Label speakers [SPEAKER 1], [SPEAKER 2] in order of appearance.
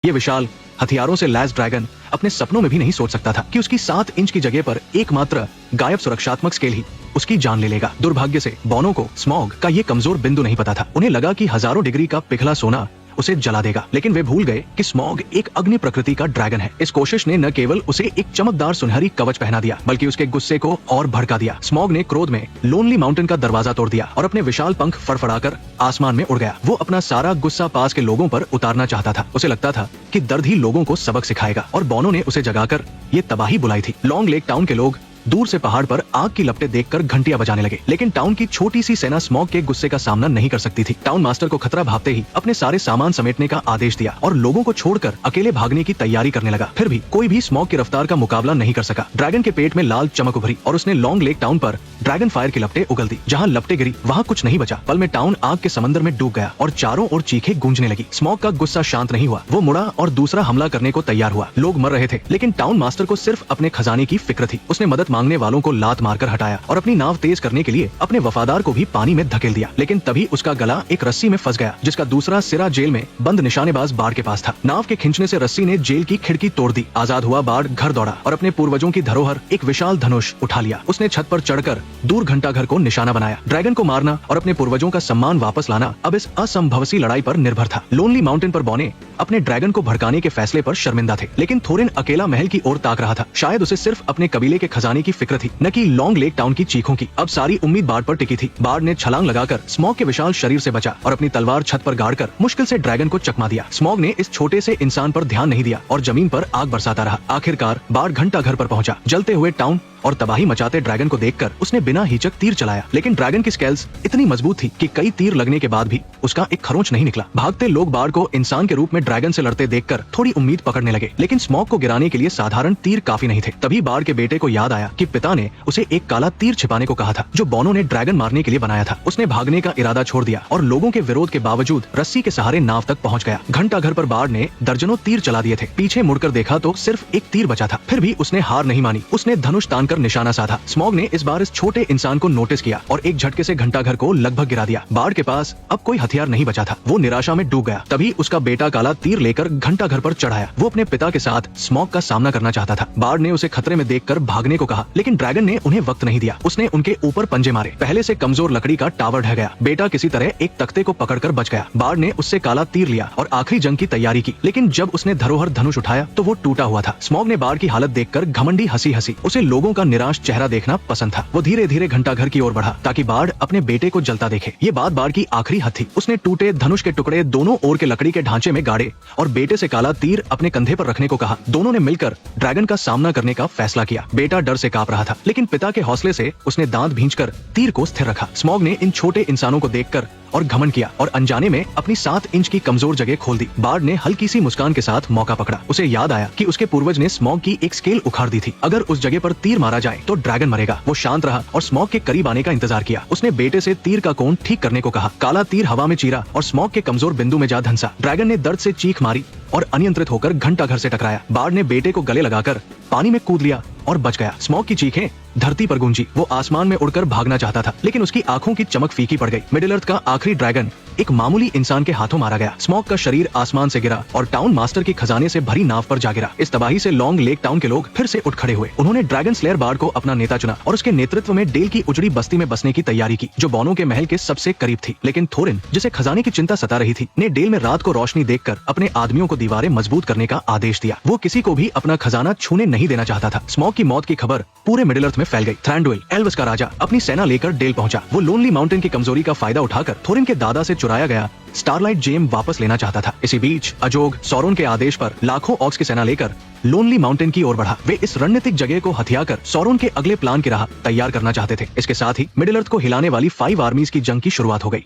[SPEAKER 1] ये विशाल हथियारों से लैस ड्रैगन अपने सपनों में भी नहीं सोच सकता था कि उसकी 7 इंच की जगह पर एकमात्र गायब सुरक्षात्मक स्केल ही उसकी जान ले लेगा। दुर्भाग्य से बॉनो को स्मॉग का ये कमजोर बिंदु नहीं पता था। उन्हें लगा कि हजारों डिग्री का पिघला सोना उसे जला देगा, लेकिन वे भूल गए कि स्मॉग एक अग्नि प्रकृति का ड्रैगन है। इस कोशिश ने न केवल उसे एक चमकदार सुनहरी कवच पहना दिया, बल्कि उसके गुस्से को और भड़का दिया। स्मॉग ने क्रोध में लोनली माउंटेन का दरवाजा तोड़ दिया और अपने विशाल पंख फड़फड़ाकर आसमान में उड़ गया। वो अपना सारा गुस्सा पास के लोगों पर उतारना चाहता था। उसे लगता था कि दर्द ही लोगों को सबक सिखाएगा, और बॉनो ने उसे जगाकर ये तबाही बुलाई थी। लॉन्ग लेक टाउन के लोग दूर से पहाड़ पर आग की लपटें देखकर घंटियां बजाने लगे, लेकिन टाउन की छोटी सी सेना स्मॉग के गुस्से का सामना नहीं कर सकती थी। टाउन मास्टर को खतरा भापते ही अपने सारे सामान समेटने का आदेश दिया और लोगों को छोड़कर अकेले भागने की तैयारी करने लगा। फिर भी कोई भी स्मॉग की रफ्तार का मुकाबला नहीं कर सका। ड्रैगन के पेट में लाल चमक उभरी और उसने लॉन्ग लेक टाउन पर ड्रैगन फायर की लपटें उगल दी। जहाँ लपटें गिरी वहाँ कुछ नहीं बचा। पल में टाउन आग के समंदर में डूब गया और चारों ओर चीखें गूंजने लगी। स्मॉग का गुस्सा शांत नहीं हुआ। वो मुड़ा और दूसरा हमला करने को तैयार हुआ। लोग मर रहे थे, लेकिन टाउन मास्टर को सिर्फ अपने खजाने की फिक्र थी। उसने मदद मांगने वालों को लात मारकर हटाया और अपनी नाव तेज करने के लिए अपने वफादार को भी पानी में धकेल दिया। लेकिन तभी उसका गला एक रस्सी में फंस गया, जिसका दूसरा सिरा जेल में बंद निशानेबाज बाढ़ के पास था। नाव के खींचने से रस्सी ने जेल की खिड़की तोड़ दी। आजाद हुआ बाढ़ घर दौड़ा और अपने पूर्वजों की धरोहर एक विशाल धनुष उठा लिया। उसने छत पर चढ़कर दूर घंटा घर को निशाना बनाया। ड्रैगन को मारना और अपने पूर्वजों का सम्मान वापस लाना अब इस असंभव सी लड़ाई पर निर्भर था। लोनली माउंटेन पर बॉने अपने ड्रैगन को भड़काने के फैसले पर शर्मिंदा थे, लेकिन थोरिन अकेला महल की ओर ताक रहा था। शायद उसे सिर्फ अपने कबीले के खजाने की फिक्र थी, न कि लॉन्ग लेक टाउन की चीखों की। अब सारी उम्मीद बाढ़ पर टिकी थी। बाढ़ ने छलांग लगाकर स्मॉग के विशाल शरीर से बचा और अपनी तलवार छत पर गाड़कर मुश्किल से ड्रैगन को चकमा दिया। स्मॉग ने इस छोटे से इंसान पर ध्यान नहीं दिया और जमीन पर आग बरसाता रहा। आखिरकार बाढ़ घंटा घर पर पहुंचा। जलते हुए टाउन और तबाही मचाते ड्रैगन को देखकर उसने बिना हिचक तीर चलाया, लेकिन ड्रैगन की स्केल्स इतनी मजबूत थी कि कई तीर लगने के बाद भी उसका एक खरोंच नहीं निकला। भागते लोग बाढ़ को इंसान के रूप में ड्रैगन से लड़ते देखकर थोड़ी उम्मीद पकड़ने लगे, लेकिन स्मॉग को गिराने के लिए साधारण तीर काफी नहीं थे। तभी बाढ़ के बेटे को याद आया कि पिता ने उसे एक काला तीर छिपाने को कहा था, जो बॉनो ने ड्रैगन मारने के लिए बनाया था। उसने भागने का इरादा छोड़ दिया और लोगों के विरोध के बावजूद रस्सी के सहारे नाव तक पहुंच गया। घंटा घर पर बाढ़ ने दर्जनों तीर चला दिए थे। पीछे मुड़कर देखा तो सिर्फ एक तीर बचा था। फिर भी उसने हार नहीं मानी। उसने धनुष तानकर निशाना साधा। स्मॉग ने इस बार इस छोटे इंसान को नोटिस किया और एक झटके से घंटा घर को लगभग गिरा दिया। बाढ़ के पास अब कोई हथियार नहीं बचा था। वो निराशा में डूब गया। तभी उसका बेटा काला तीर लेकर घंटा घर पर चढ़ाया। वो अपने पिता के साथ स्मॉग का सामना करना चाहता था। बाढ़ ने उसे खतरे में देखकर भागने को कहा, लेकिन ड्रैगन ने उन्हें वक्त नहीं दिया। उसने उनके ऊपर पंजे मारे। पहले से कमजोर लकड़ी का टावर ढह गया। बेटा किसी तरह एक तख्ते को पकड़कर बच गया। बाढ़ ने उससे काला तीर लिया और आखिरी जंग की तैयारी की, लेकिन जब उसने धरोहर धनुष उठाया तो वो टूटा हुआ था। स्मॉग ने बाढ़ की हालत देखकर घमंडी हंसी। उसे लोगों का निराश चेहरा देखना पसंद था। वो धीरे धीरे घंटा घर की ओर बढ़ा ताकि बाढ़ अपने बेटे को जलता देखे। ये बात बाढ़ की आखिरी हद थी। उसने टूटे धनुष के टुकड़े दोनों ओर के लकड़ी के ढांचे में गाड़े और बेटे से काला तीर अपने कंधे पर रखने को कहा। दोनों ने मिलकर ड्रैगन का सामना करने का फैसला किया। बेटा डर से कांप रहा था, लेकिन पिता के हौसले से उसने दांत भींचकर तीर को स्थिर रखा। स्मॉग ने इन छोटे इंसानों को देखकर और घमंड किया और अनजाने में अपनी 7 इंच की कमजोर जगह खोल दी। बाढ़ ने हल्की सी मुस्कान के साथ मौका पकड़ा। उसे याद आया कि उसके पूर्वज ने स्मॉग की एक स्केल उखाड़ दी थी। अगर उस जगह पर तीर मारा जाए तो ड्रैगन मरेगा। वो शांत रहा और स्मॉग के करीब आने का इंतजार किया। उसने बेटे से तीर का कोण ठीक करने को कहा। काला तीर हवा में चीरा और स्मॉग के कमजोर बिंदु में जा धंसा। ड्रैगन ने दर्द से चीख मारी और अनियंत्रित होकर घंटा घर से टकराया। बाढ़ ने बेटे को गले लगाकर पानी में कूद लिया और बच गया। स्मॉग की चीखें धरती पर गूंजी। वो आसमान में उड़कर भागना चाहता था, लेकिन उसकी आंखों की चमक फीकी पड़ गई। मिडिल अर्थ का आखिरी ड्रैगन एक मामूली इंसान के हाथों मारा गया। स्मॉग का शरीर आसमान से गिरा और टाउन मास्टर के खजाने से भरी नाव पर जा गिरा। इस तबाही से लॉन्ग लेक टाउन के लोग फिर से उठ खड़े हुए। उन्होंने ड्रैगन स्लेयर बाढ़ को अपना नेता चुना और उसके नेतृत्व में डेल की उजड़ी बस्ती में बसने की तैयारी की, जो बॉनो के महल के सबसे करीब थी। लेकिन थोरिन, जिसे खजाने की चिंता सता रही थी, ने डेल में रात को रोशनी देखकर अपने आदमियों को दीवारें मजबूत करने का आदेश दिया। वो किसी को भी अपना खजाना छूने नहीं देना चाहता था। स्मॉग की मौत की खबर पूरे मिडिल अर्थ में फैल गई। थ्रैंडुइल, एल्व्स का राजा, अपनी सेना लेकर डेल पहुंचा। वो लोनली माउंटेन की कमजोरी का फायदा उठाकर थोरिन के दादा से चुराया गया स्टारलाइट जेम वापस लेना चाहता था। इसी बीच अजोग सौरोन के आदेश पर लाखों ऑक्स की सेना लेकर लोनली माउंटेन की ओर बढ़ा। वे इस रणनीतिक जगह को हथियाकर सौरोन के अगले प्लान की राह तैयार करना चाहते थे। इसके साथ ही मिडिल अर्थ को हिलाने वाली 5 आर्मीज की जंग की शुरुआत हो गई।